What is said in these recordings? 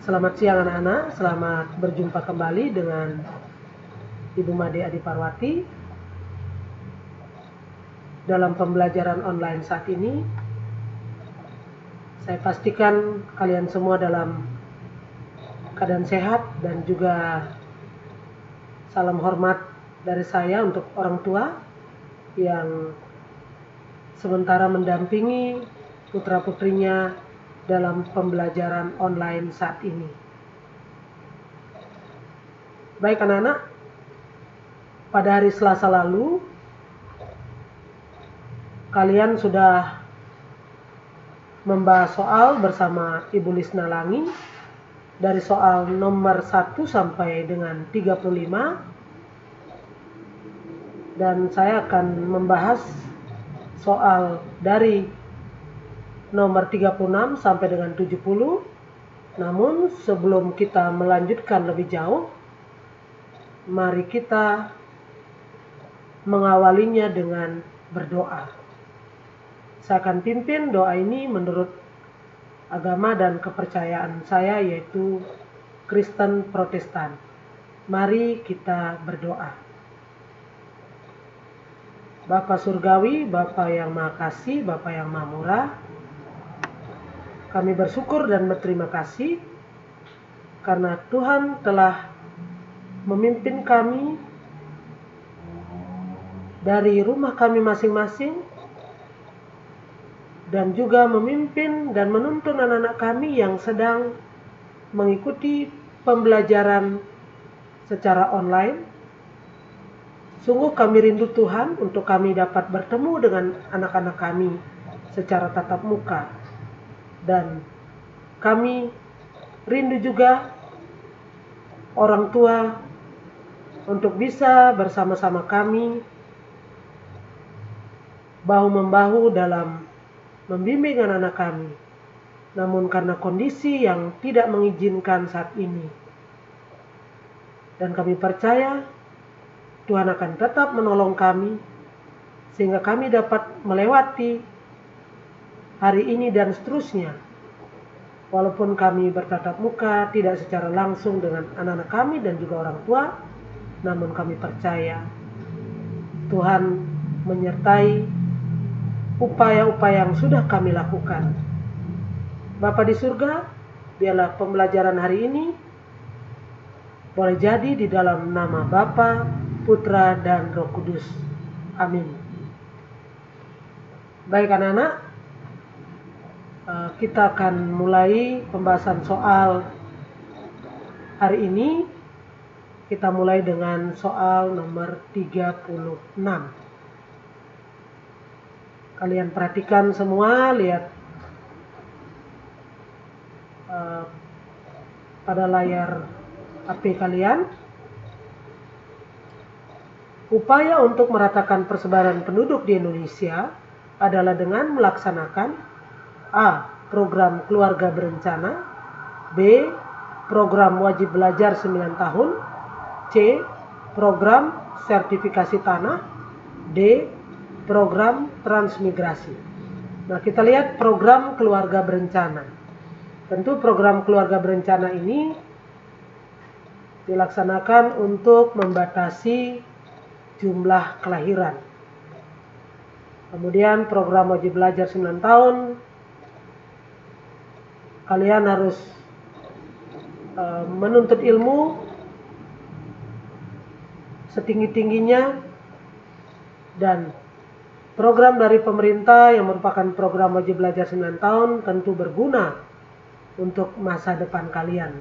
Selamat siang anak-anak, selamat berjumpa kembali dengan Ibu Made Adiparwati. Dalam pembelajaran online saat ini, saya pastikan kalian semua dalam keadaan sehat dan juga salam hormat dari saya untuk orang tua yang sementara mendampingi putra-putrinya dalam pembelajaran online saat ini. Baik anak-anak, pada hari Selasa lalu kalian sudah membahas soal bersama Ibu Lisna Langi dari soal nomor 1 sampai dengan 35, dan saya akan membahas soal dari nomor 36 sampai dengan 70. Namun sebelum kita melanjutkan lebih jauh, mari kita mengawalinya dengan berdoa. Saya akan pimpin doa ini menurut agama dan kepercayaan saya, yaitu Kristen Protestan. Mari kita berdoa. Bapa Surgawi, Bapa yang Maha Kasih, Bapa yang Maha Murah, kami bersyukur dan berterima kasih karena Tuhan telah memimpin kami dari rumah kami masing-masing dan juga memimpin dan menuntun anak-anak kami yang sedang mengikuti pembelajaran secara online. Sungguh kami rindu Tuhan untuk kami dapat bertemu dengan anak-anak kami secara tatap muka. Dan kami rindu juga orang tua untuk bisa bersama-sama kami bahu-membahu dalam membimbing anak-anak kami. Namun karena kondisi yang tidak mengizinkan saat ini, dan kami percaya Tuhan akan tetap menolong kami sehingga kami dapat melewati hari ini dan seterusnya. Walaupun kami bertatap muka tidak secara langsung dengan anak-anak kami dan juga orang tua, namun kami percaya Tuhan menyertai upaya-upaya yang sudah kami lakukan. Bapa di surga, biarlah pembelajaran hari ini boleh jadi di dalam nama Bapa, Putra, dan Roh Kudus. Amin. Baik anak-anak, kita akan mulai pembahasan soal hari ini. Kita mulai dengan soal nomor 36. Kalian perhatikan semua, lihat pada layar HP kalian. Upaya untuk meratakan persebaran penduduk di Indonesia adalah dengan melaksanakan A. Program keluarga berencana, B. Program wajib belajar 9 tahun, C. Program sertifikasi tanah, D. Program transmigrasi. Nah, kita lihat program keluarga berencana. Tentu program keluarga berencana ini dilaksanakan untuk membatasi jumlah kelahiran. Kemudian program wajib belajar 9 tahun, kalian harus menuntut ilmu setinggi-tingginya, dan program dari pemerintah yang merupakan program wajib belajar 9 tahun tentu berguna untuk masa depan kalian.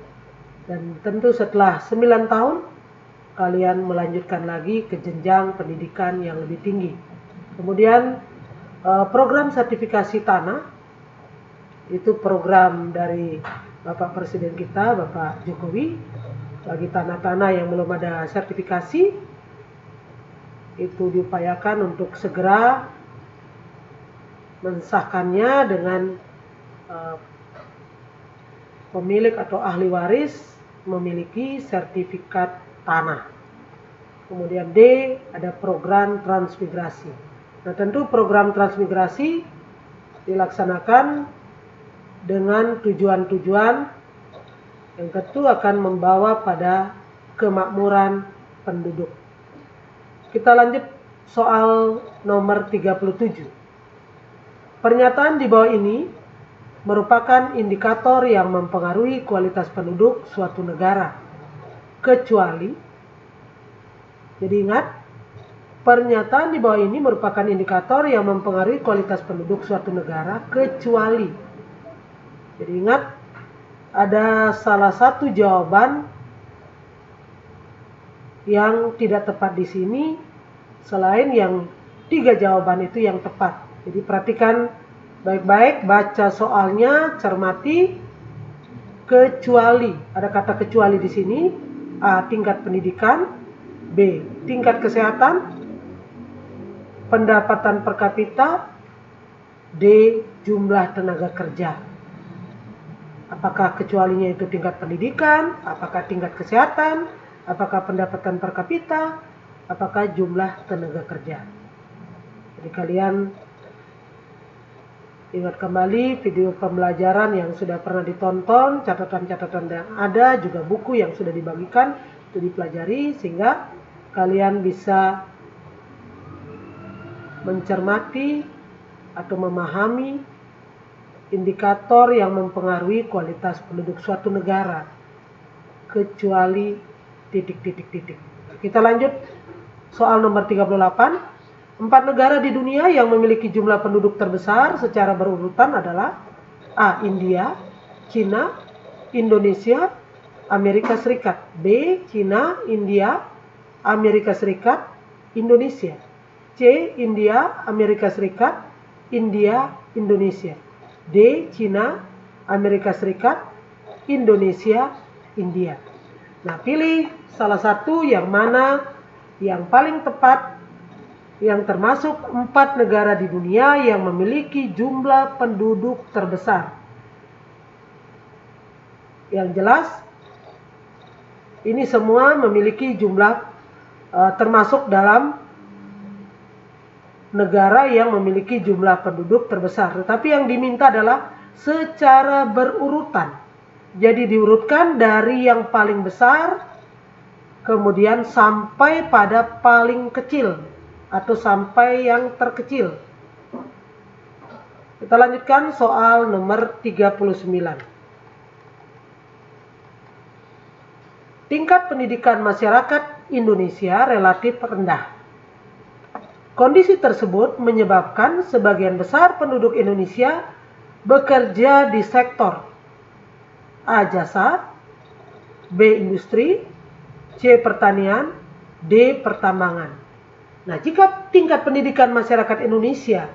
Dan tentu setelah 9 tahun, kalian melanjutkan lagi ke jenjang pendidikan yang lebih tinggi. Kemudian program sertifikasi tanah, itu program dari Bapak Presiden kita, Bapak Jokowi, bagi tanah-tanah yang belum ada sertifikasi, itu diupayakan untuk segera mensahkannya dengan pemilik atau ahli waris memiliki sertifikat tanah. Kemudian D, ada program transmigrasi. Nah, tentu program transmigrasi dilaksanakan dengan tujuan-tujuan yang tentu akan membawa pada kemakmuran penduduk. Kita lanjut soal nomor 37. Pernyataan di bawah ini merupakan indikator yang mempengaruhi kualitas penduduk suatu negara, kecuali, jadi ingat, pernyataan di bawah ini merupakan indikator yang mempengaruhi kualitas penduduk suatu negara, kecuali. Jadi ingat, ada salah satu jawaban yang tidak tepat di sini, selain yang 3 jawaban itu yang tepat. Jadi perhatikan baik-baik, baca soalnya, cermati. Kecuali, ada kata kecuali di sini. A. Tingkat pendidikan. B. Tingkat kesehatan. Pendapatan per kapita. D. Jumlah tenaga kerja. Apakah kecualinya itu tingkat pendidikan? Apakah tingkat kesehatan? Apakah pendapatan per kapita? Apakah jumlah tenaga kerja? Jadi kalian ingat kembali video pembelajaran yang sudah pernah ditonton, catatan-catatan yang ada, juga buku yang sudah dibagikan, itu dipelajari sehingga kalian bisa mencermati atau memahami indikator yang mempengaruhi kualitas penduduk suatu negara, kecuali titik. Kita lanjut soal nomor 38. 4 negara di dunia yang memiliki jumlah penduduk terbesar secara berurutan adalah A. India, China, Indonesia, Amerika Serikat. B. China, India, Amerika Serikat, Indonesia. C. India, Amerika Serikat, India, Indonesia. D. China, Amerika Serikat, Indonesia, India. Nah, pilih salah satu yang mana yang paling tepat, yang termasuk 4 negara di dunia yang memiliki jumlah penduduk terbesar. Yang jelas, ini semua memiliki jumlah termasuk dalam negara yang memiliki jumlah penduduk terbesar. Tetapi yang diminta adalah secara berurutan. Jadi diurutkan dari yang paling besar, kemudian sampai pada paling kecil, atau sampai yang terkecil. Kita lanjutkan soal nomor 39. Tingkat pendidikan masyarakat Indonesia relatif rendah. Kondisi tersebut menyebabkan sebagian besar penduduk Indonesia bekerja di sektor A. Jasa, B. Industri, C. Pertanian, D. Pertambangan. Nah, jika tingkat pendidikan masyarakat Indonesia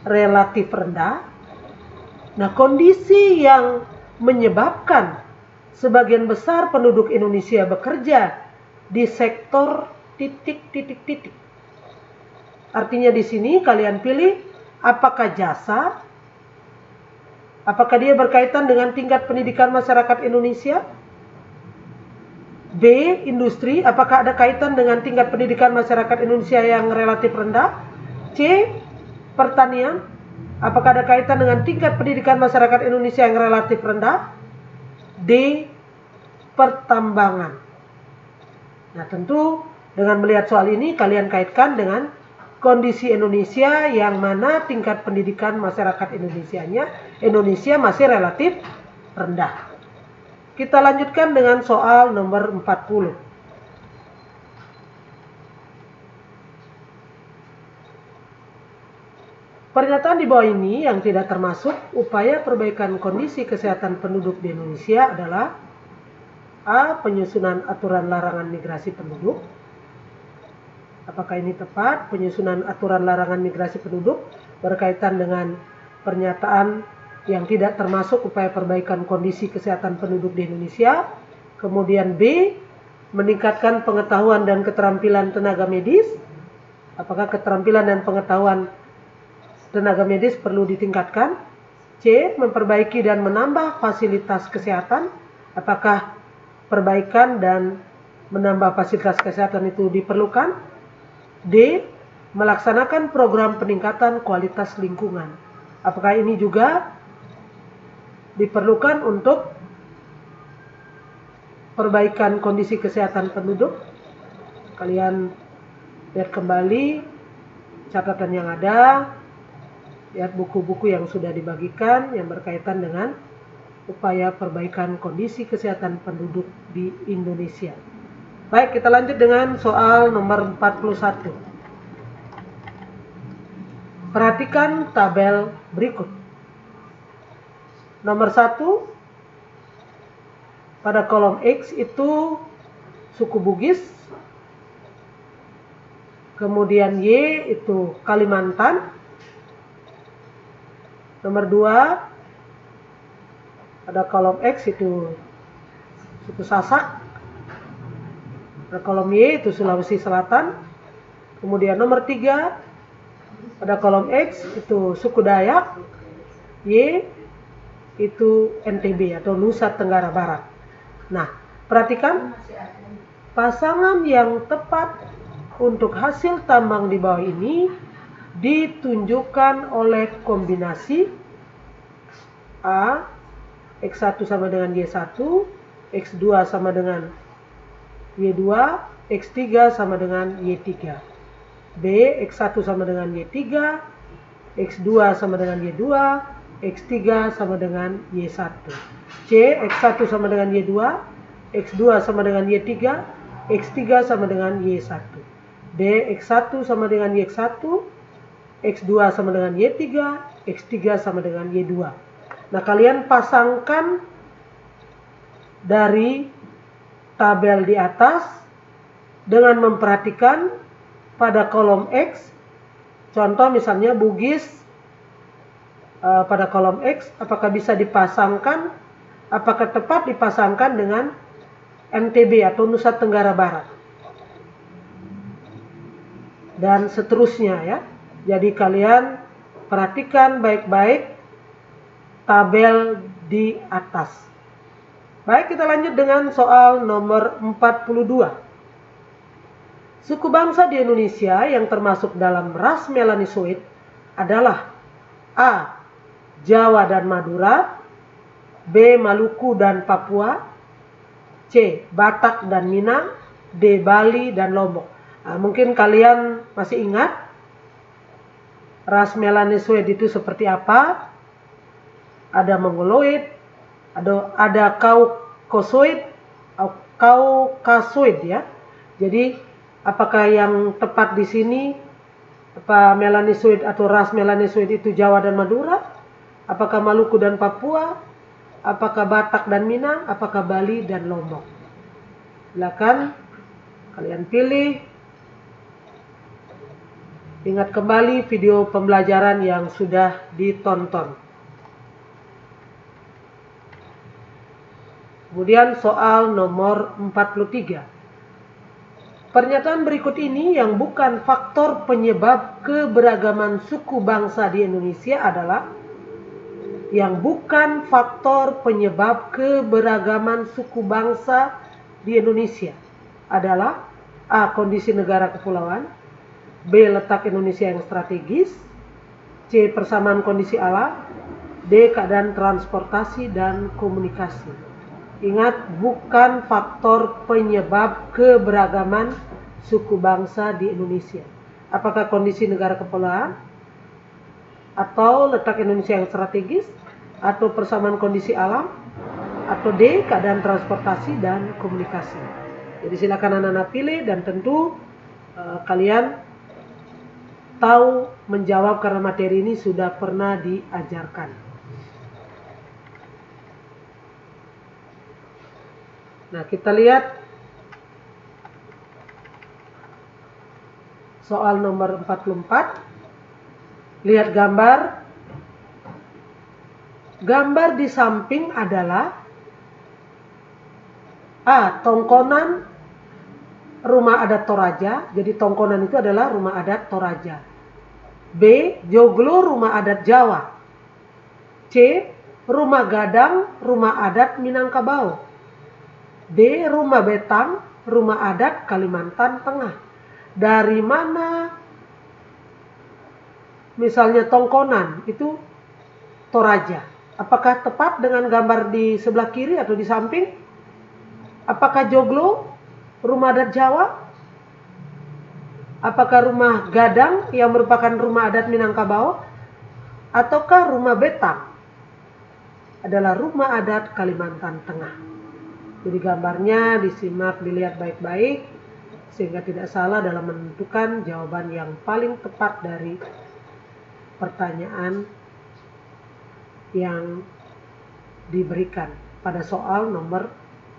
relatif rendah, nah kondisi yang menyebabkan sebagian besar penduduk Indonesia bekerja di sektor titik. Artinya di sini kalian pilih apakah jasa, apakah dia berkaitan dengan tingkat pendidikan masyarakat Indonesia? B. Industri, apakah ada kaitan dengan tingkat pendidikan masyarakat Indonesia yang relatif rendah? C. Pertanian, apakah ada kaitan dengan tingkat pendidikan masyarakat Indonesia yang relatif rendah? D. Pertambangan. Nah, tentu dengan melihat soal ini kalian kaitkan dengan kondisi Indonesia yang mana tingkat pendidikan masyarakat Indonesia masih relatif rendah. Kita lanjutkan dengan soal nomor 40. Pernyataan di bawah ini yang tidak termasuk upaya perbaikan kondisi kesehatan penduduk di Indonesia adalah A. Penyusunan aturan larangan migrasi penduduk. Apakah ini tepat? Penyusunan aturan larangan migrasi penduduk berkaitan dengan pernyataan yang tidak termasuk upaya perbaikan kondisi kesehatan penduduk di Indonesia. Kemudian B. Meningkatkan pengetahuan dan keterampilan tenaga medis. Apakah keterampilan dan pengetahuan tenaga medis perlu ditingkatkan? C. Memperbaiki dan menambah fasilitas kesehatan. Apakah perbaikan dan menambah fasilitas kesehatan itu diperlukan? D. Melaksanakan program peningkatan kualitas lingkungan. Apakah ini juga diperlukan untuk perbaikan kondisi kesehatan penduduk. Kalian lihat kembali catatan yang ada, lihat buku-buku yang sudah dibagikan yang berkaitan dengan upaya perbaikan kondisi kesehatan penduduk di Indonesia. Baik, kita lanjut dengan soal nomor 41. Perhatikan tabel berikut. Nomor 1, pada kolom X itu suku Bugis, kemudian Y itu Kalimantan. Nomor 2, pada kolom X itu suku Sasak, pada kolom Y itu Sulawesi Selatan. Kemudian nomor 3, pada kolom X itu suku Dayak, Y itu NTB atau Nusa Tenggara Barat. Nah, perhatikan pasangan yang tepat untuk hasil tambang di bawah ini ditunjukkan oleh kombinasi A, X1 sama dengan Y1, X2 sama dengan Y2, X3 sama dengan Y3. B, X1 sama dengan Y3, X2 sama dengan Y2, X3 sama dengan Y1. C, X1 sama dengan Y2, X2 sama dengan Y3, X3 sama dengan Y1. D, X1 sama dengan Y1, X2 sama dengan Y3, X3 sama dengan Y2. Nah, kalian pasangkan dari tabel di atas dengan memperhatikan pada kolom X. Contoh misalnya Bugis pada kolom X, apakah bisa dipasangkan, apakah tepat dipasangkan dengan NTB atau Nusa Tenggara Barat. Dan seterusnya ya. Jadi kalian perhatikan baik-baik tabel di atas. Baik, kita lanjut dengan soal nomor 42. Suku bangsa di Indonesia yang termasuk dalam ras Melanosoid adalah A, Jawa dan Madura, B, Maluku dan Papua, C, Batak dan Minang, D, Bali dan Lombok. Nah, mungkin kalian masih ingat ras Melanosoid itu seperti apa? Ada Mongoloid, ada Kaukasoid ya. Jadi apakah yang tepat di sini apa Melanosoid atau ras Melanosoid itu Jawa dan Madura? Apakah Maluku dan Papua? Apakah Batak dan Minang? Apakah Bali dan Lombok? Silakan kalian pilih. Ingat kembali video pembelajaran yang sudah ditonton. Kemudian soal nomor 43. Pernyataan berikut ini yang bukan faktor penyebab keberagaman suku bangsa di Indonesia adalah A, kondisi negara kepulauan, B, letak Indonesia yang strategis, C, persamaan kondisi alam, D, keadaan transportasi dan komunikasi. Ingat, bukan faktor penyebab keberagaman suku bangsa di Indonesia. Apakah kondisi negara kepulauan, atau letak Indonesia yang strategis, atau persamaan kondisi alam, atau D, keadaan transportasi dan komunikasi. Jadi silakan anak-anak pilih, dan tentu kalian tahu menjawab karena materi ini sudah pernah diajarkan. Nah, kita lihat soal nomor 44. Lihat gambar. Gambar di samping adalah A, Tongkonan rumah adat Toraja. Jadi Tongkonan itu adalah rumah adat Toraja. B, Joglo rumah adat Jawa. C, rumah Gadang rumah adat Minangkabau. D, rumah Betang rumah adat Kalimantan Tengah. Dari mana misalnya Tongkonan itu Toraja? Apakah tepat dengan gambar di sebelah kiri atau di samping? Apakah joglo, rumah adat Jawa? Apakah rumah gadang yang merupakan rumah adat Minangkabau? Ataukah rumah betang adalah rumah adat Kalimantan Tengah? Jadi gambarnya disimak, dilihat baik-baik sehingga tidak salah dalam menentukan jawaban yang paling tepat dari pertanyaan yang diberikan pada soal nomor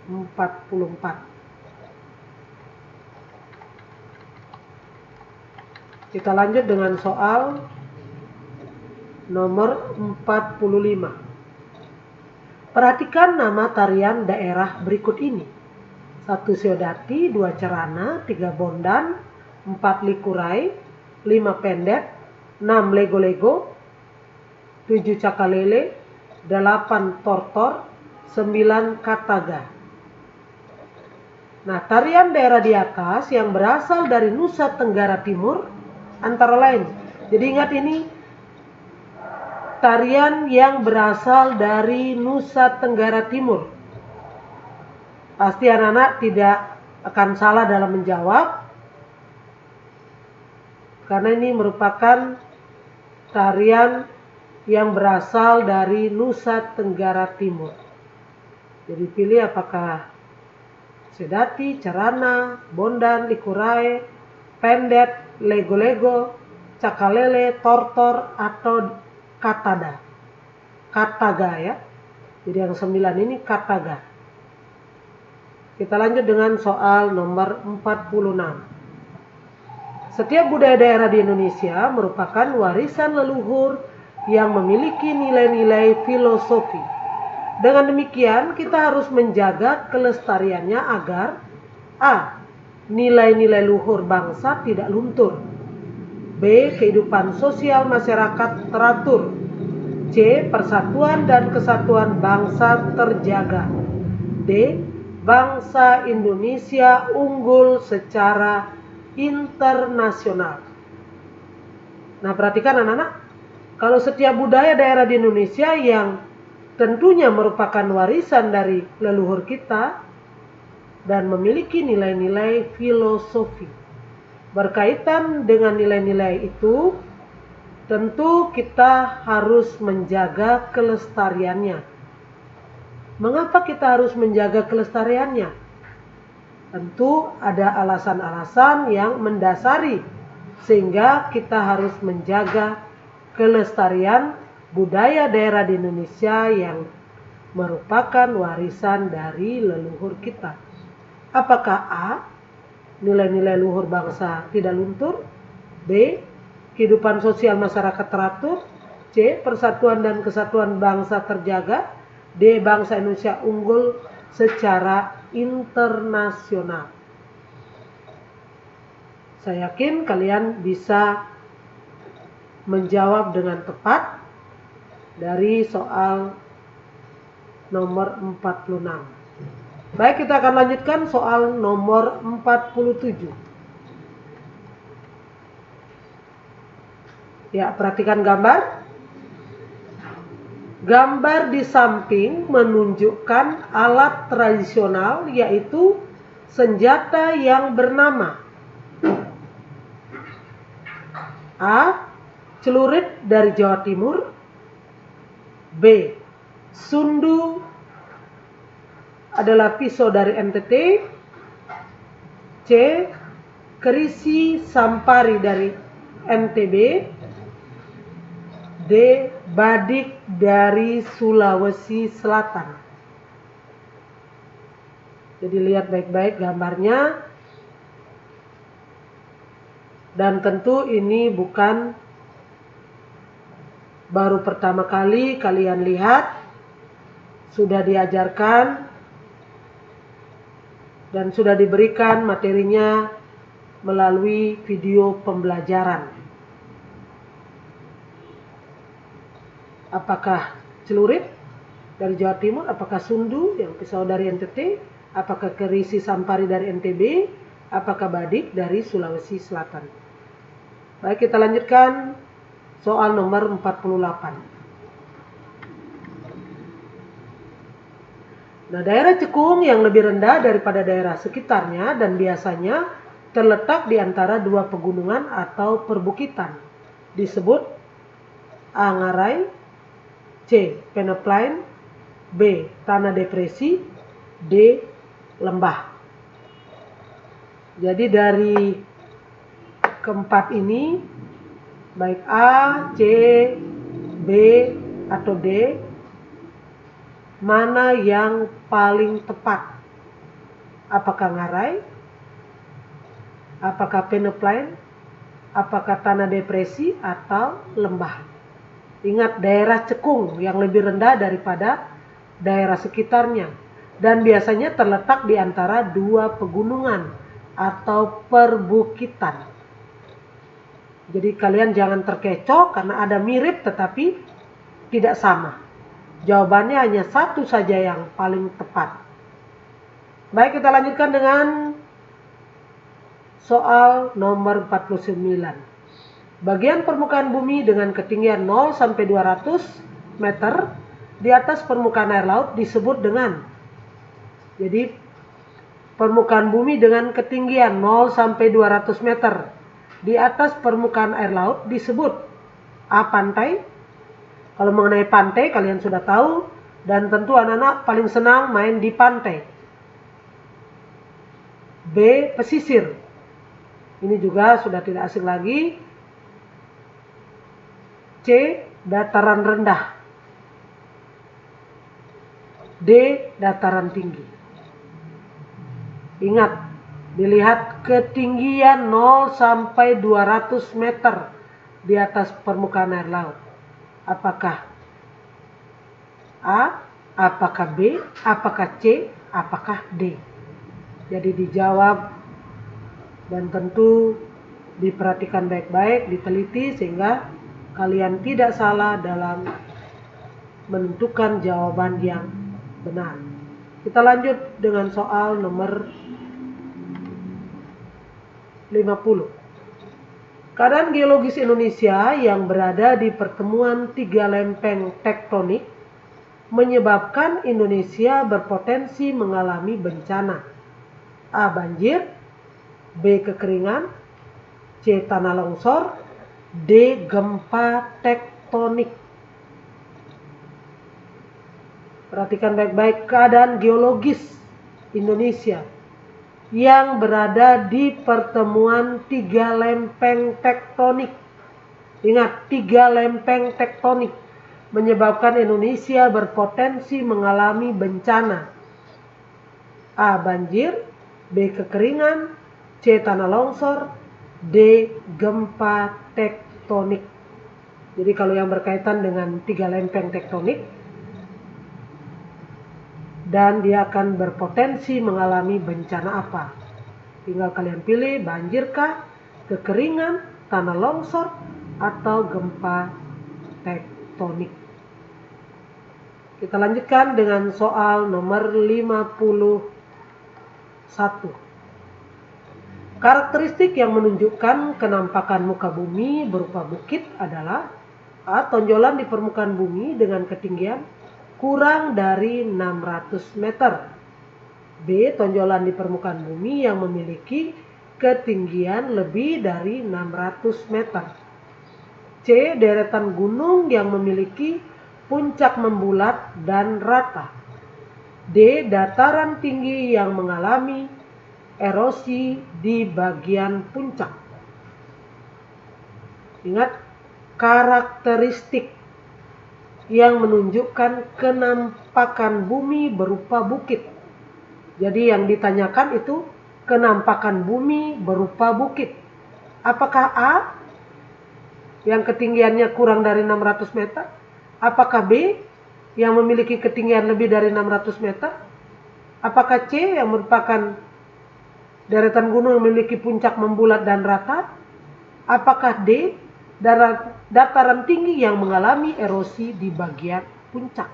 44. Kita lanjut dengan soal nomor 45. Perhatikan nama tarian daerah berikut ini. 1 Seodati, 2 Cerana, 3 Bondan, 4 Likurai, 5 Pendet, 6 Lego-Lego, 7 Cakalele, 8 Tortor, 9 Kataga. Nah, tarian daerah di atas yang berasal dari Nusa Tenggara Timur antara lain. Jadi ingat ini tarian yang berasal dari Nusa Tenggara Timur. Pasti anak-anak tidak akan salah dalam menjawab, karena ini merupakan tarian yang berasal dari Nusa Tenggara Timur. Jadi pilih apakah Seodati, Cerana, Bondan, Likurai, Pendet, Lego-Lego, Cakalele, Tortor, atau Kataga ya. Jadi yang 9 ini Kataga. Kita lanjut dengan soal nomor 46. Setiap budaya daerah di Indonesia merupakan warisan leluhur yang memiliki nilai-nilai filosofi. Dengan demikian, kita harus menjaga kelestariannya agar A. Nilai-nilai luhur bangsa tidak luntur. B. Kehidupan sosial masyarakat teratur. C. Persatuan dan kesatuan bangsa terjaga. D. Bangsa Indonesia unggul secara internasional. Nah, perhatikan anak-anak, kalau setiap budaya daerah di Indonesia yang tentunya merupakan warisan dari leluhur kita dan memiliki nilai-nilai filosofi. Berkaitan dengan nilai-nilai itu, tentu kita harus menjaga kelestariannya. Mengapa kita harus menjaga kelestariannya? Tentu ada alasan-alasan yang mendasari sehingga kita harus menjaga kelestarian budaya daerah di Indonesia yang merupakan warisan dari leluhur kita. Apakah A. Nilai-nilai luhur bangsa tidak luntur? B. Kehidupan sosial masyarakat teratur? C. Persatuan dan kesatuan bangsa terjaga? D. Bangsa Indonesia unggul secara internasional. Saya yakin kalian bisa menjawab dengan tepat dari soal nomor 46. Baik, kita akan lanjutkan soal nomor 47. Ya, perhatikan gambar. Gambar di samping menunjukkan alat tradisional, yaitu senjata yang bernama A. Celurit dari Jawa Timur. B. Sundu adalah pisau dari NTT. C. Kerisi Sampari dari NTB. D. Badik dari Sulawesi Selatan. Jadi lihat baik-baik gambarnya. Dan tentu ini bukan baru pertama kali kalian lihat, sudah diajarkan dan sudah diberikan materinya melalui video pembelajaran. Apakah celurit dari Jawa Timur, apakah sundu yang pisau dari NTT, apakah kerisi Sampari dari NTB, apakah badik dari Sulawesi Selatan. Baik, kita lanjutkan soal nomor 48. Nah, daerah cekung yang lebih rendah daripada daerah sekitarnya dan biasanya terletak di antara dua pegunungan atau perbukitan disebut A. Ngarai, C. Peneplain, B. Tanah depresi, D. Lembah. Jadi dari keempat ini, baik A, C, B, atau D, mana yang paling tepat? Apakah Ngarai? Apakah Peneplain? Apakah tanah depresi atau lembah? Ingat, daerah cekung yang lebih rendah daripada daerah sekitarnya dan biasanya terletak di antara dua pegunungan atau perbukitan. Jadi kalian jangan terkecoh karena ada mirip tetapi tidak sama. Jawabannya hanya satu saja yang paling tepat. Baik, kita lanjutkan dengan soal nomor 49. Bagian permukaan bumi dengan ketinggian 0 sampai 200 meter di atas permukaan air laut disebut dengan. Jadi permukaan bumi dengan ketinggian 0 sampai 200 meter di atas permukaan air laut disebut A. Pantai. Kalau mengenai pantai kalian sudah tahu dan tentu anak-anak paling senang main di pantai. B. Pesisir. Ini juga sudah tidak asing lagi. C. Dataran rendah. D. Dataran tinggi. Ingat, dilihat ketinggian 0 sampai 200 meter di atas permukaan air laut. Apakah A, apakah B, apakah C, apakah D? Jadi dijawab dan tentu diperhatikan baik-baik, diteliti sehingga kalian tidak salah dalam menentukan jawaban yang benar. Kita lanjut dengan soal nomor 50. Keadaan geologis Indonesia yang berada di pertemuan tiga lempeng tektonik menyebabkan Indonesia berpotensi mengalami bencana. A. Banjir, B. Kekeringan, C. Tanah longsor, D. Gempa tektonik. Perhatikan baik-baik keadaan geologis Indonesia yang berada di pertemuan tiga lempeng tektonik. Ingat, tiga lempeng tektonik menyebabkan Indonesia berpotensi mengalami bencana. A. Banjir, B. Kekeringan, C. Tanah longsor, D. Gempa tektonik. Jadi kalau yang berkaitan dengan tiga lempeng tektonik dan dia akan berpotensi mengalami bencana apa? Tinggal kalian pilih, banjirkah, kekeringan, tanah longsor, atau gempa tektonik. Kita lanjutkan dengan soal nomor 51. Karakteristik yang menunjukkan kenampakan muka bumi berupa bukit adalah A. Tonjolan di permukaan bumi dengan ketinggian kurang dari 600 meter. B. Tonjolan di permukaan bumi yang memiliki ketinggian lebih dari 600 meter. C. Deretan gunung yang memiliki puncak membulat dan rata. D. Dataran tinggi yang mengalami erosi di bagian puncak. Ingat, karakteristik yang menunjukkan kenampakan bumi berupa bukit. Jadi yang ditanyakan itu kenampakan bumi berupa bukit. Apakah A yang ketinggiannya kurang dari 600 meter? Apakah B yang memiliki ketinggian lebih dari 600 meter? Apakah C yang merupakan deretan gunung yang memiliki puncak membulat dan rata? Apakah D dataran tinggi yang mengalami erosi di bagian puncak?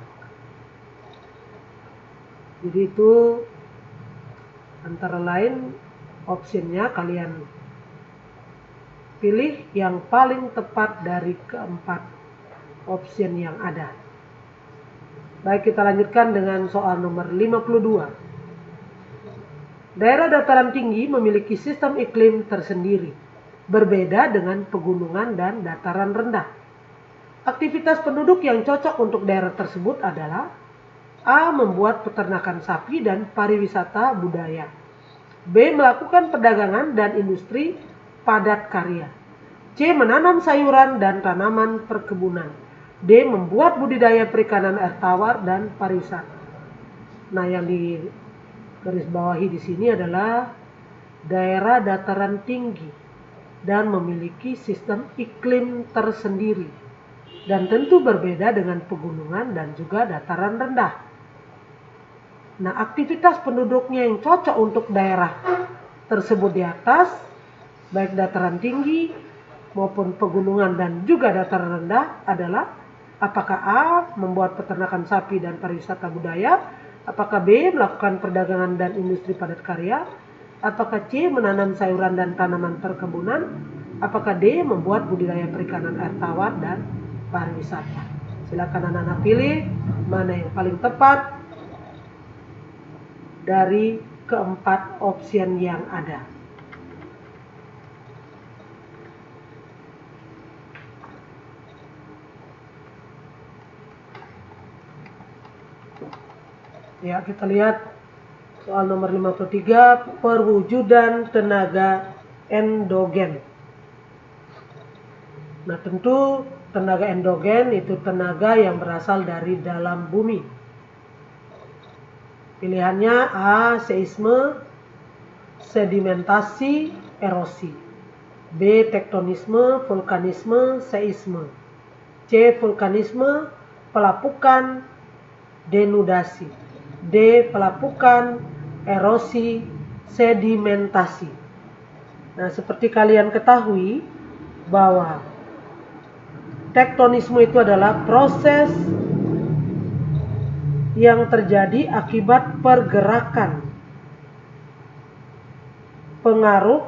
Jadi itu antara lain opsinya, kalian pilih yang paling tepat dari keempat opsi yang ada. Baik, kita lanjutkan dengan soal nomor 52. Daerah dataran tinggi memiliki sistem iklim tersendiri, berbeda dengan pegunungan dan dataran rendah. Aktivitas penduduk yang cocok untuk daerah tersebut adalah A. Membuat peternakan sapi dan pariwisata budaya. B. Melakukan perdagangan dan industri padat karya. C. Menanam sayuran dan tanaman perkebunan. D. Membuat budidaya perikanan air tawar dan pariwisata. Nah, yang di garis bawahi di sini adalah daerah dataran tinggi dan memiliki sistem iklim tersendiri dan tentu berbeda dengan pegunungan dan juga dataran rendah. Nah, aktivitas penduduknya yang cocok untuk daerah tersebut di atas, baik dataran tinggi maupun pegunungan dan juga dataran rendah adalah apakah A. Membuat peternakan sapi dan pariwisata budaya, apakah B. Melakukan perdagangan dan industri padat karya, apakah C. Menanam sayuran dan tanaman perkebunan, apakah D. Membuat budidaya perikanan air tawar dan pariwisata. Silakan anak-anak pilih mana yang paling tepat dari keempat option yang ada. Ya, kita lihat soal nomor 53, perwujudan tenaga endogen. Nah, tentu tenaga endogen itu tenaga yang berasal dari dalam bumi. Pilihannya A. Seisme, sedimentasi, erosi. B. Tektonisme, vulkanisme, seisme. C. Vulkanisme, pelapukan, denudasi. D. Pelapukan, erosi, sedimentasi. Nah, seperti kalian ketahui bahwa tektonisme itu adalah proses yang terjadi akibat pergerakan, pengaruh,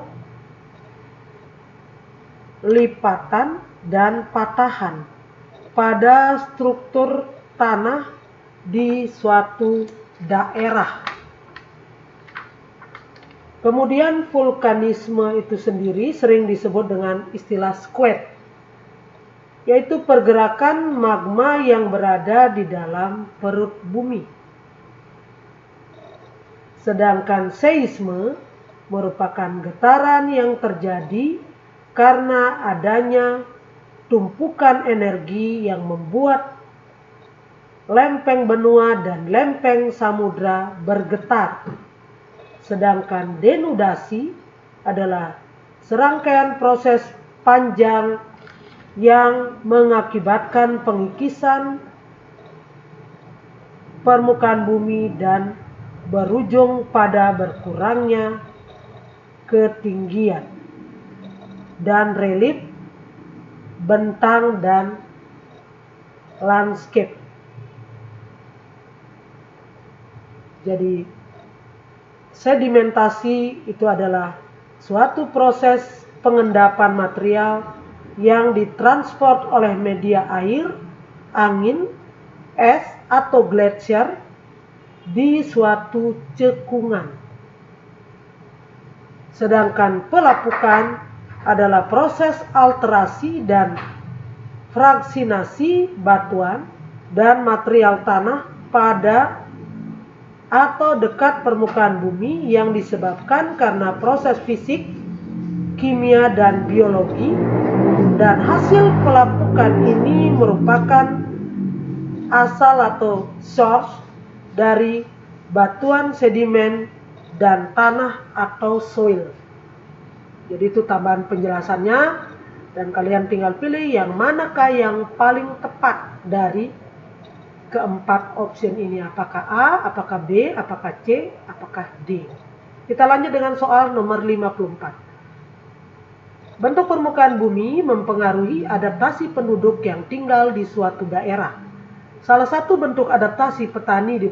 lipatan, dan patahan pada struktur tanah di suatu daerah. Kemudian vulkanisme itu sendiri sering disebut dengan istilah squat, yaitu pergerakan magma yang berada di dalam perut bumi. Sedangkan seisme merupakan getaran yang terjadi karena adanya tumpukan energi yang membuat lempeng benua dan lempeng samudra bergetar. Sedangkan denudasi adalah serangkaian proses panjang yang mengakibatkan pengikisan permukaan bumi dan berujung pada berkurangnya ketinggian dan relief bentang dan landscape. Jadi sedimentasi itu adalah suatu proses pengendapan material yang ditransport oleh media air, angin, es, atau glasier di suatu cekungan. Sedangkan pelapukan adalah proses alterasi dan fraksinasi batuan dan material tanah pada atau dekat permukaan bumi yang disebabkan karena proses fisik, kimia, dan biologi, dan hasil pelapukan ini merupakan asal atau source dari batuan sedimen dan tanah atau soil. Jadi itu tambahan penjelasannya, dan kalian tinggal pilih yang manakah yang paling tepat dari keempat option ini, apakah A, apakah B, apakah C, apakah D. Kita lanjut dengan soal nomor 54. Bentuk permukaan bumi mempengaruhi adaptasi penduduk yang tinggal di suatu daerah. Salah satu bentuk adaptasi petani di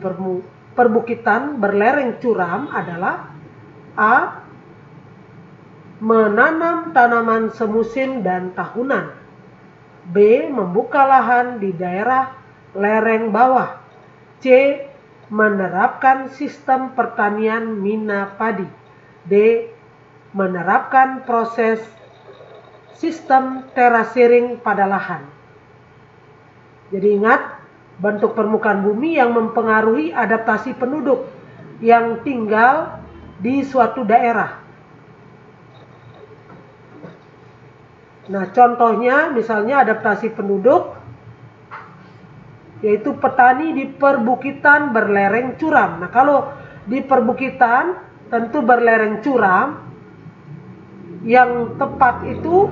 perbukitan berlereng curam adalah A. Menanam tanaman semusim dan tahunan. B. Membuka lahan di daerah lereng bawah. C. Menerapkan sistem pertanian mina padi. D. Menerapkan proses sistem terasering pada lahan. Jadi ingat, bentuk permukaan bumi yang mempengaruhi adaptasi penduduk yang tinggal di suatu daerah. Nah, contohnya misalnya adaptasi penduduk yaitu petani di perbukitan berlereng curam. Nah, kalau di perbukitan tentu berlereng curam, yang tepat itu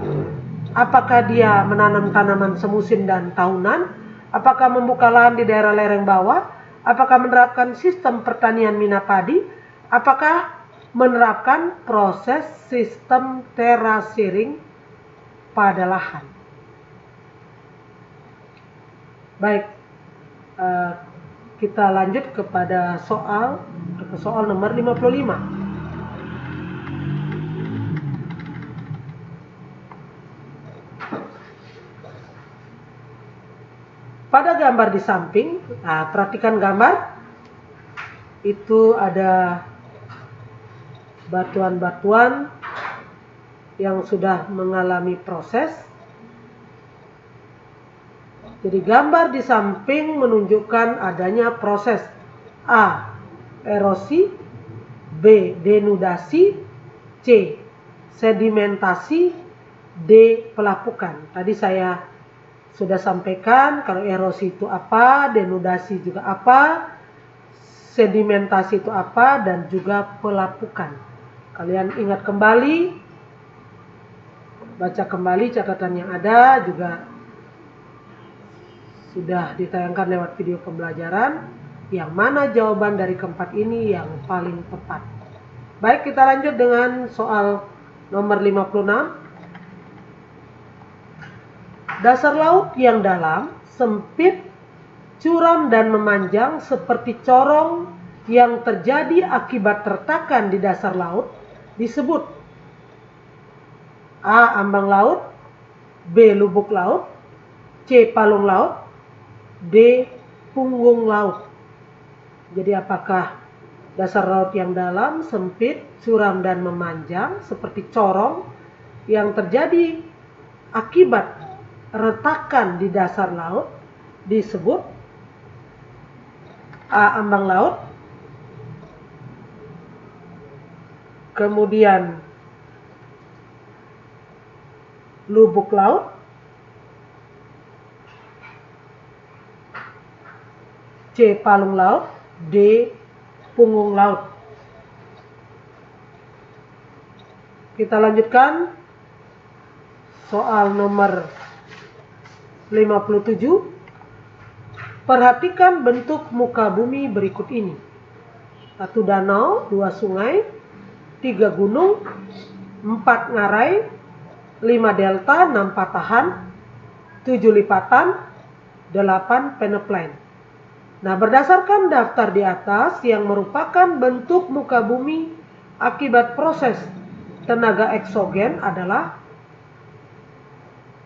apakah dia menanam tanaman semusim dan tahunan, apakah membuka lahan di daerah lereng bawah, apakah menerapkan sistem pertanian mina padi, apakah menerapkan proses sistem terasering pada lahan. Baik, kita lanjut kepada soal nomor 55. Pada gambar di samping, perhatikan gambar, itu ada batuan-batuan yang sudah mengalami proses. Jadi gambar di samping menunjukkan adanya proses A. Erosi, B. Denudasi, C. Sedimentasi, D. Pelapukan. Tadi saya sudah sampaikan kalau erosi itu apa, denudasi juga apa, sedimentasi itu apa, dan juga pelapukan. Kalian ingat kembali, baca kembali catatan yang ada, juga sudah ditayangkan lewat video pembelajaran, yang mana jawaban dari keempat ini yang paling tepat. Baik, kita lanjut dengan soal nomor 56. Dasar laut yang dalam, sempit, curam dan memanjang seperti corong yang terjadi akibat retakan di dasar laut disebut A. Ambang laut, B. Lubuk laut, C. Palung laut, D. Punggung laut. Jadi apakah dasar laut yang dalam, sempit, curam dan memanjang seperti corong yang terjadi akibat retakan di dasar laut disebut A. Ambang laut, kemudian lubuk laut, C. Palung laut, D. Punggung laut. Kita lanjutkan soal nomor 57. Perhatikan bentuk muka bumi berikut ini. 1 danau, 2 sungai, 3 gunung, 4 ngarai, 5 delta, 6 patahan, 7 lipatan, 8 peneplain. Nah, berdasarkan daftar di atas yang merupakan bentuk muka bumi akibat proses tenaga eksogen adalah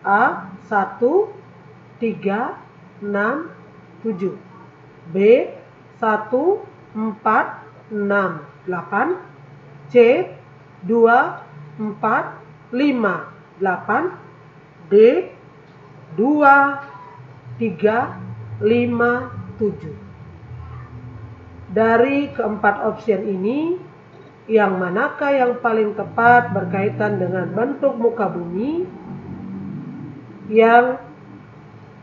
A. 1, 3, 6, 7, B. 1, 4, 6, 8, C. 2, 4, 5, 8, D. 2, 3, 5, 7. Dari keempat opsi ini, yang manakah yang paling tepat berkaitan dengan bentuk muka bumi yang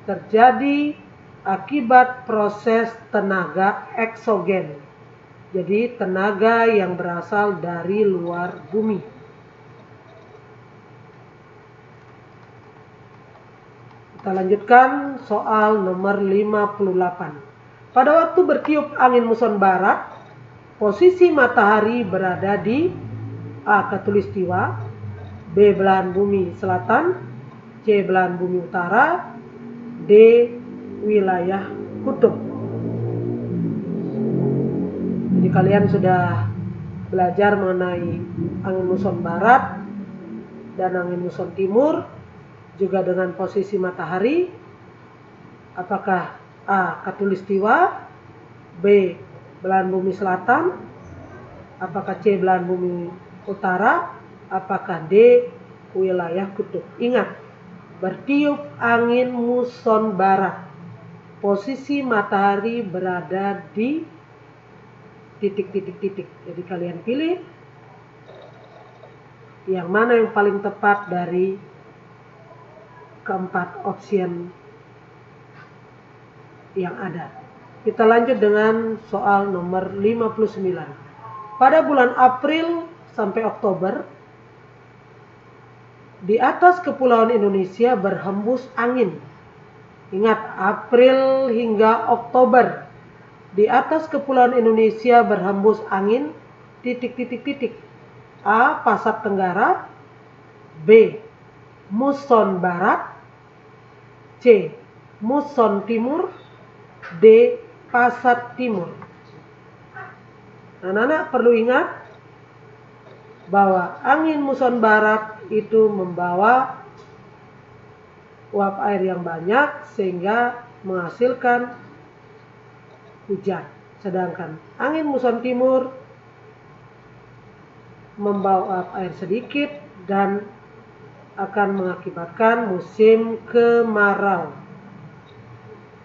terjadi akibat proses tenaga eksogen? Jadi tenaga yang berasal dari luar bumi. Kita lanjutkan soal nomor 58. Pada waktu bertiup angin muson barat, posisi matahari berada di A. Khatulistiwa, B. Belahan bumi selatan, C. Belahan bumi utara, D. Wilayah kutub. Jadi kalian sudah belajar mengenai angin muson barat dan angin muson timur, juga dengan posisi matahari. Apakah A. Khatulistiwa, B. Belahan bumi selatan? Apakah C. Belahan bumi utara? Apakah D. Wilayah kutub? Ingat, bertiup angin muson barat. Posisi matahari berada di titik-titik-titik. Jadi kalian pilih yang mana yang paling tepat dari keempat option yang ada. Kita lanjut dengan soal nomor 59. Pada bulan April sampai Oktober, di atas kepulauan Indonesia berhembus angin. Ingat, April hingga Oktober. Di atas kepulauan Indonesia berhembus angin titik-titik-titik. A. Pasat Tenggara. B. Muson Barat. C. Muson Timur. D. Pasat Timur. Anak-anak perlu ingat bahwa angin muson barat itu membawa uap air yang banyak sehingga menghasilkan hujan. Sedangkan angin muson timur membawa uap air sedikit dan akan mengakibatkan musim kemarau.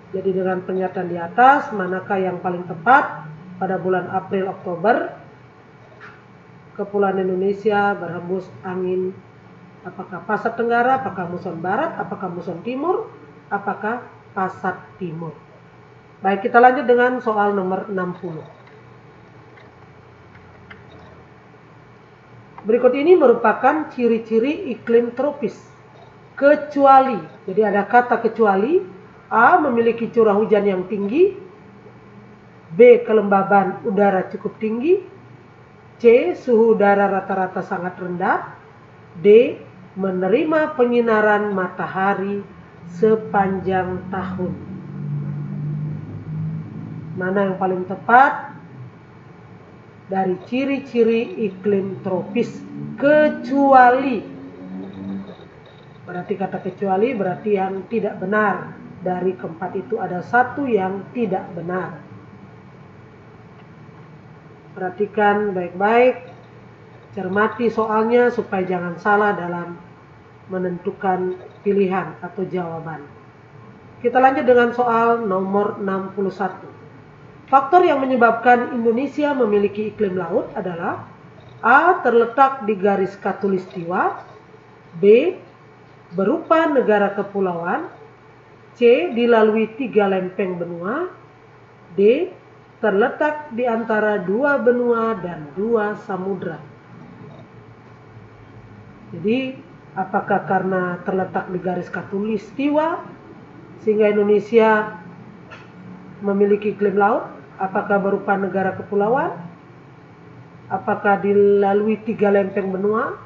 Jadi dengan pernyataan di atas, manakah yang paling tepat pada bulan April Oktober? Kepulauan Indonesia berhembus angin, apakah Pasat Tenggara, apakah muson barat, apakah muson timur, apakah Pasat Timur. Baik, kita lanjut dengan soal nomor 60. Berikut ini merupakan ciri-ciri iklim tropis. Kecuali, jadi ada kata kecuali. A. Memiliki curah hujan yang tinggi. B. Kelembaban udara cukup tinggi. C. Suhu udara rata-rata sangat rendah. D. Menerima penyinaran matahari sepanjang tahun. Mana yang paling tepat dari ciri-ciri iklim tropis? Kecuali. Berarti kata kecuali berarti yang tidak benar. Dari keempat itu ada satu yang tidak benar. Perhatikan baik-baik, cermati soalnya supaya jangan salah dalam menentukan pilihan atau jawaban. Kita lanjut dengan soal nomor 61. Faktor yang menyebabkan Indonesia memiliki iklim laut adalah A. Terletak di garis khatulistiwa. B. Berupa negara kepulauan. C. Dilalui 3 lempeng benua. D. Terletak di antara 2 benua dan 2 samudra. Jadi, apakah karena terletak di garis khatulistiwa sehingga Indonesia memiliki iklim laut? Apakah berupa negara kepulauan? Apakah dilalui 3 lempeng benua?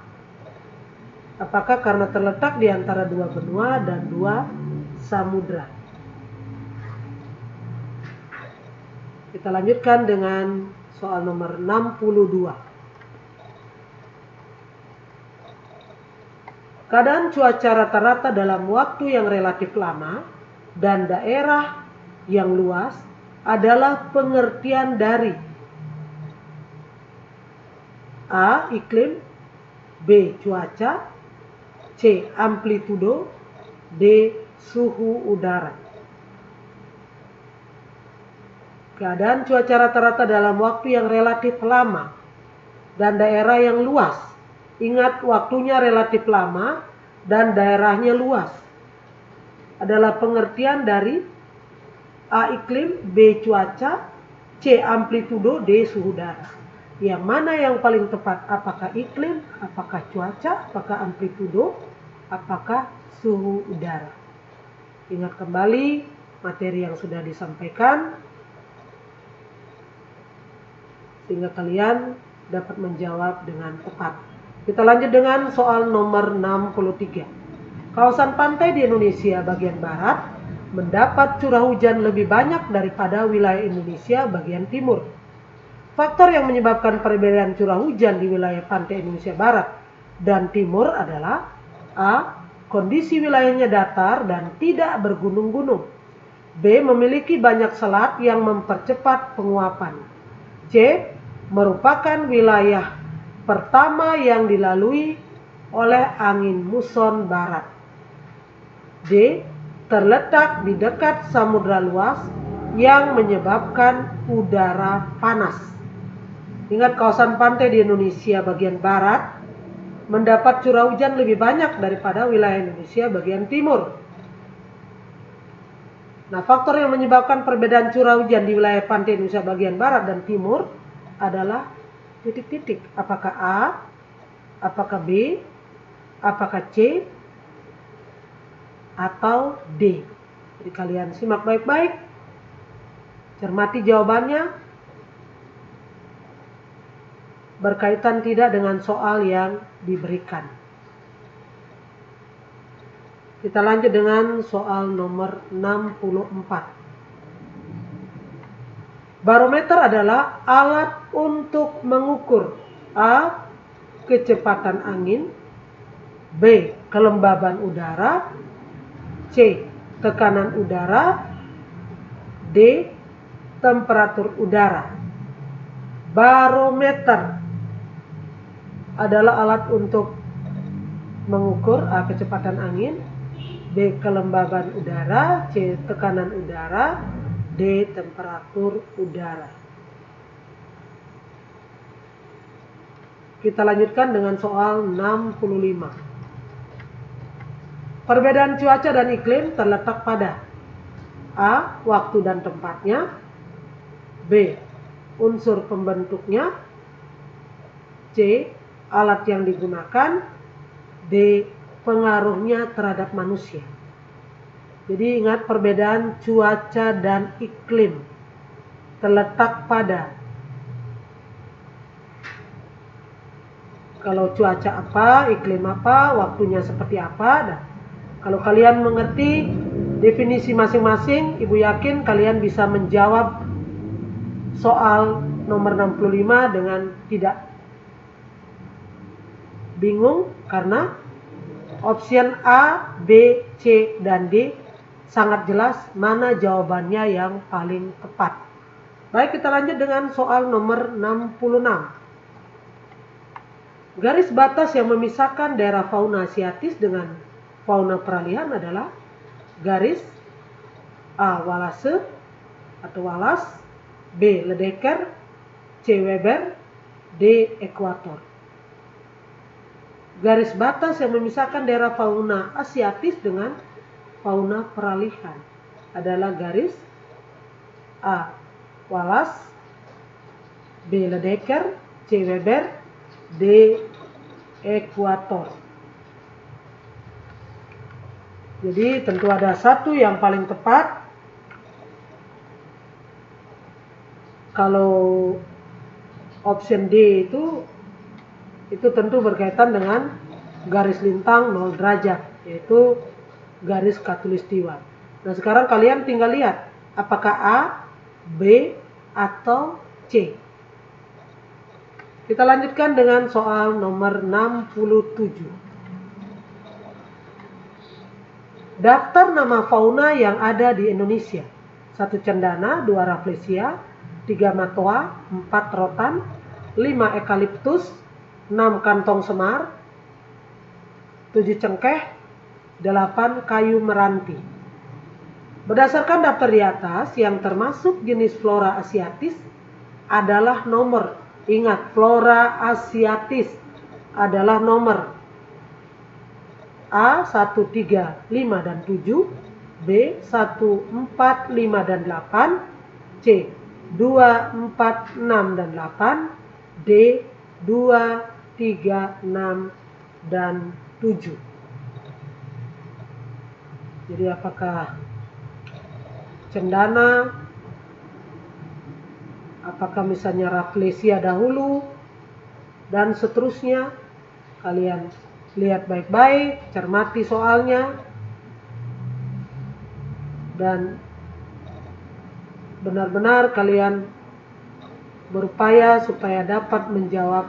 Apakah karena terletak di antara 2 benua dan 2 samudra? Kita lanjutkan dengan soal nomor 62. Keadaan cuaca rata-rata dalam waktu yang relatif lama dan daerah yang luas adalah pengertian dari A. Iklim. B. Cuaca. C. Amplitudo. D. Suhu udara. Keadaan cuaca rata-rata dalam waktu yang relatif lama dan daerah yang luas. Ingat, waktunya relatif lama dan daerahnya luas. Adalah pengertian dari A. Iklim. B. Cuaca. C. Amplitudo. D. Suhu udara. Yang mana yang paling tepat? Apakah iklim? Apakah cuaca? Apakah amplitudo? Apakah suhu udara? Ingat kembali materi yang sudah disampaikan sehingga kalian dapat menjawab dengan tepat. Kita lanjut dengan soal nomor 63. Kawasan pantai di Indonesia bagian barat mendapat curah hujan lebih banyak daripada wilayah Indonesia bagian timur. Faktor yang menyebabkan perbedaan curah hujan di wilayah pantai Indonesia barat dan timur adalah A. Kondisi wilayahnya datar dan tidak bergunung-gunung. B. Memiliki banyak selat yang mempercepat penguapan. C. Merupakan wilayah pertama yang dilalui oleh angin muson barat. D. Terletak di dekat samudra luas yang menyebabkan udara panas. Ingat, kawasan pantai di Indonesia bagian barat mendapat curah hujan lebih banyak daripada wilayah Indonesia bagian timur. Nah, faktor yang menyebabkan perbedaan curah hujan di wilayah pantai Indonesia bagian barat dan timur adalah titik-titik. Apakah A, apakah B, apakah C, atau D? Jadi kalian simak baik-baik, cermati jawabannya, berkaitan tidak dengan soal yang diberikan. Kita lanjut dengan soal nomor 64. Barometer adalah alat untuk mengukur A. Kecepatan angin, B. Kelembaban udara, C. Tekanan udara, D. Temperatur udara. Barometer adalah alat untuk mengukur A. Kecepatan angin, B. Kelembaban udara, C. Tekanan udara, D. Temperatur udara. Kita lanjutkan dengan soal 65. Perbedaan cuaca dan iklim terletak pada A. Waktu dan tempatnya, B. Unsur pembentuknya, C. Alat yang digunakan, D. Pengaruhnya terhadap manusia. Jadi ingat, perbedaan cuaca dan iklim terletak pada, kalau cuaca apa, iklim apa, waktunya seperti apa. Nah, kalau kalian mengerti definisi masing-masing, Ibu yakin kalian bisa menjawab soal nomor 65 dengan tidak bingung, karena option A, B, C, dan D sangat jelas mana jawabannya yang paling tepat. Baik, kita lanjut dengan soal nomor 66. Garis batas yang memisahkan daerah fauna asiatis dengan fauna peralihan adalah garis A. Wallace atau Wallace, B. Ledecker, C. Weber, D. Ekuator. Garis batas yang memisahkan daerah fauna asiatis dengan fauna peralihan adalah garis A. Wallace, B. Ledecker, C. Weber, D. Ekuator. Jadi tentu ada satu yang paling tepat. Kalau option D itu tentu berkaitan dengan garis lintang 0 derajat, yaitu garis khatulistiwa. Nah, sekarang kalian tinggal lihat apakah A, B, atau C. Kita lanjutkan dengan soal nomor 67. Daftar nama fauna yang ada di Indonesia. 1 cendana, 2 rafflesia, 3 matoa, 4 rotan, 5 eukaliptus, 6 kantong semar, 7 cengkeh, 8 kayu meranti. Berdasarkan daftar di atas, yang termasuk jenis flora asiatis adalah nomor. Ingat, flora asiatis adalah nomor A 1, 3, 5, dan 7, B 1, 4, 5, dan 8, C 2, 4, 6, dan 8, D 2, 3, 6, dan 7. Jadi apakah cendana, apakah misalnya rafflesia dahulu, dan seterusnya. Kalian lihat baik-baik, cermati soalnya, dan benar-benar kalian berupaya supaya dapat menjawab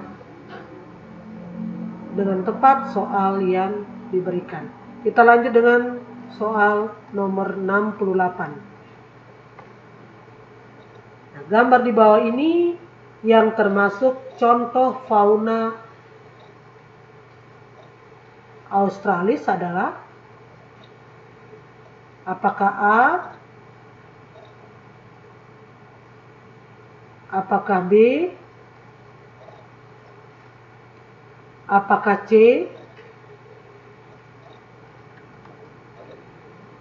dengan tepat soal yang diberikan. Kita lanjut dengan soal nomor 68. gambar di bawah ini yang termasuk contoh fauna Australis adalah apakah A, apakah B, apakah C,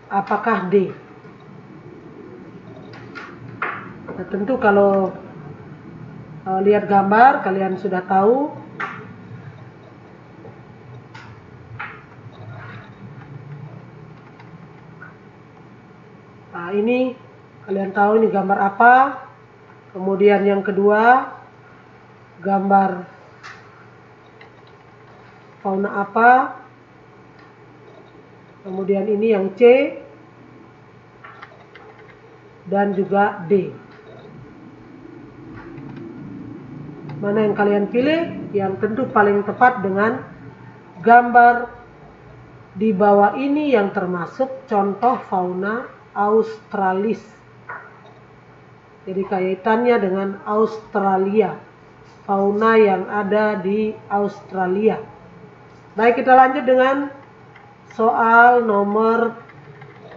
apakah D? Nah, tentu kalau lihat gambar kalian sudah tahu ini kalian tahu ini gambar apa. Kemudian yang kedua, gambar fauna apa. Kemudian ini yang C dan juga D. Mana yang kalian pilih? Yang tentu paling tepat dengan gambar di bawah ini yang termasuk contoh fauna Australis. Jadi kaitannya dengan Australia, fauna yang ada di Australia. Baik, kita lanjut dengan soal nomor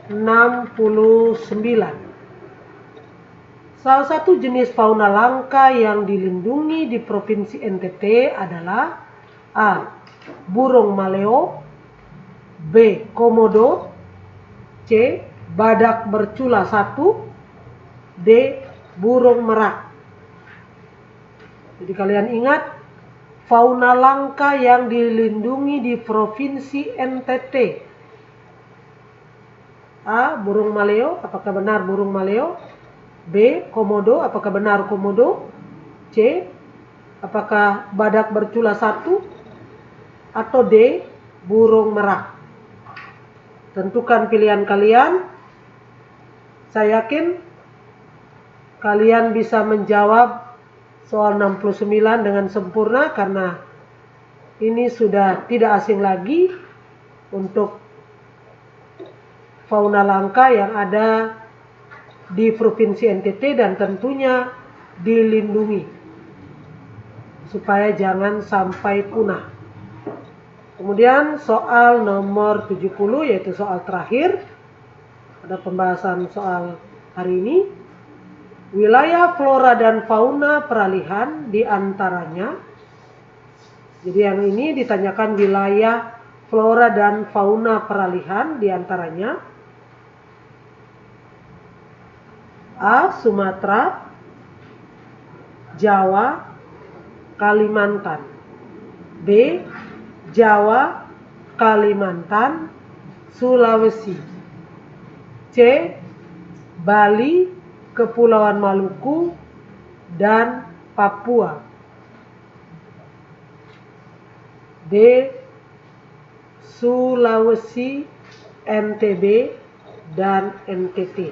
69. Salah satu jenis fauna langka yang dilindungi di Provinsi NTT adalah A. burung maleo, B. komodo, C. badak bercula 1, D. burung merak. Jadi kalian ingat fauna langka yang dilindungi di Provinsi NTT. A. burung maleo, apakah benar burung maleo? B. komodo, apakah benar komodo? C. apakah badak bercula 1? Atau D. burung merak? Tentukan pilihan kalian. Saya yakin kalian bisa menjawab soal 69 dengan sempurna karena ini sudah tidak asing lagi untuk fauna langka yang ada di Provinsi NTT dan tentunya dilindungi supaya jangan sampai punah. Kemudian soal nomor 70 yaitu soal terakhir pada pembahasan soal hari ini. Wilayah flora dan fauna peralihan diantaranya. Jadi yang ini ditanyakan wilayah flora dan fauna peralihan diantaranya. A. Sumatera, Jawa, Kalimantan. B. Jawa, Kalimantan, Sulawesi. C. Bali, Kepulauan Maluku, dan Papua. D. Sulawesi, NTB, dan NTT.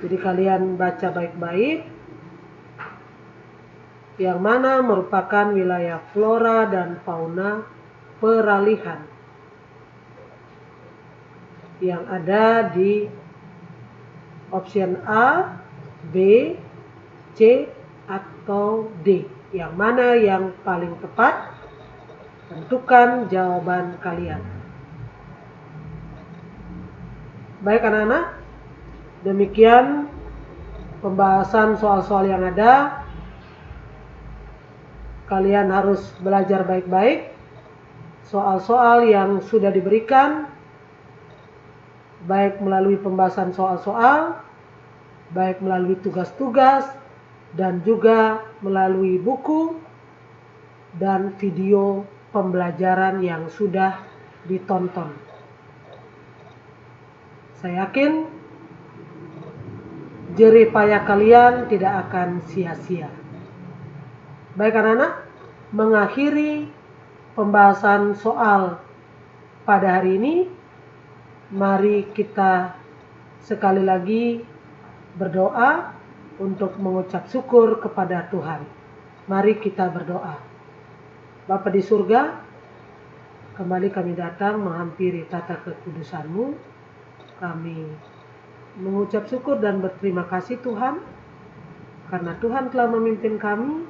Jadi kalian baca baik-baik yang mana merupakan wilayah flora dan fauna peralihan yang ada di option A, B, C, atau D. Yang mana yang paling tepat? Tentukan jawaban kalian. Baik anak-anak, demikian pembahasan soal-soal yang ada. Kalian harus belajar baik-baik soal-soal yang sudah diberikan, baik melalui pembahasan soal-soal, baik melalui tugas-tugas, dan juga melalui buku dan video pembelajaran yang sudah ditonton. Saya yakin jerih payah kalian tidak akan sia-sia. Baik anak-anak, mengakhiri pembahasan soal pada hari ini, mari kita sekali lagi berdoa untuk mengucap syukur kepada Tuhan. Mari kita berdoa. Bapa di surga, kembali kami datang menghampiri tata kekudusan-Mu. Kami mengucap syukur dan berterima kasih Tuhan Karena Tuhan telah memimpin kami,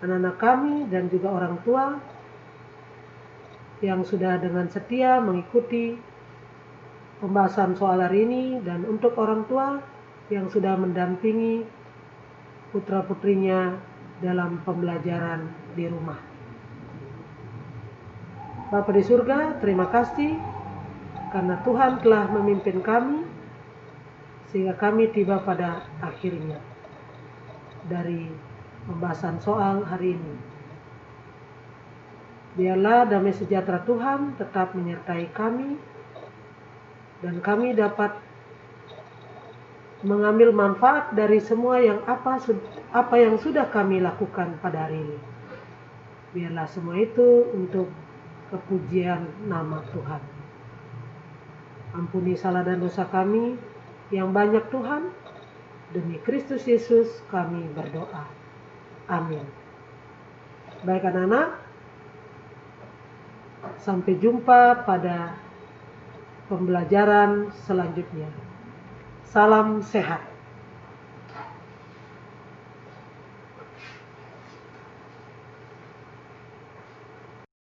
anak-anak kami, dan juga orang tua yang sudah dengan setia mengikuti pembahasan soal hari ini, dan untuk orang tua yang sudah mendampingi putra-putrinya dalam pembelajaran di rumah. Bapa di surga, terima kasih karena Tuhan telah memimpin kami sehingga kami tiba pada akhirnya dari pembahasan soal hari ini. Biarlah damai sejahtera Tuhan tetap menyertai kami dan kami dapat mengambil manfaat dari semua yang apa yang sudah kami lakukan pada hari ini. Biarlah semua itu untuk kepujian nama Tuhan. Ampuni salah dan dosa kami yang banyak Tuhan. Demi Kristus Yesus kami berdoa. Amin. Baik anak-anak, sampai jumpa pada pembelajaran selanjutnya. Salam sehat.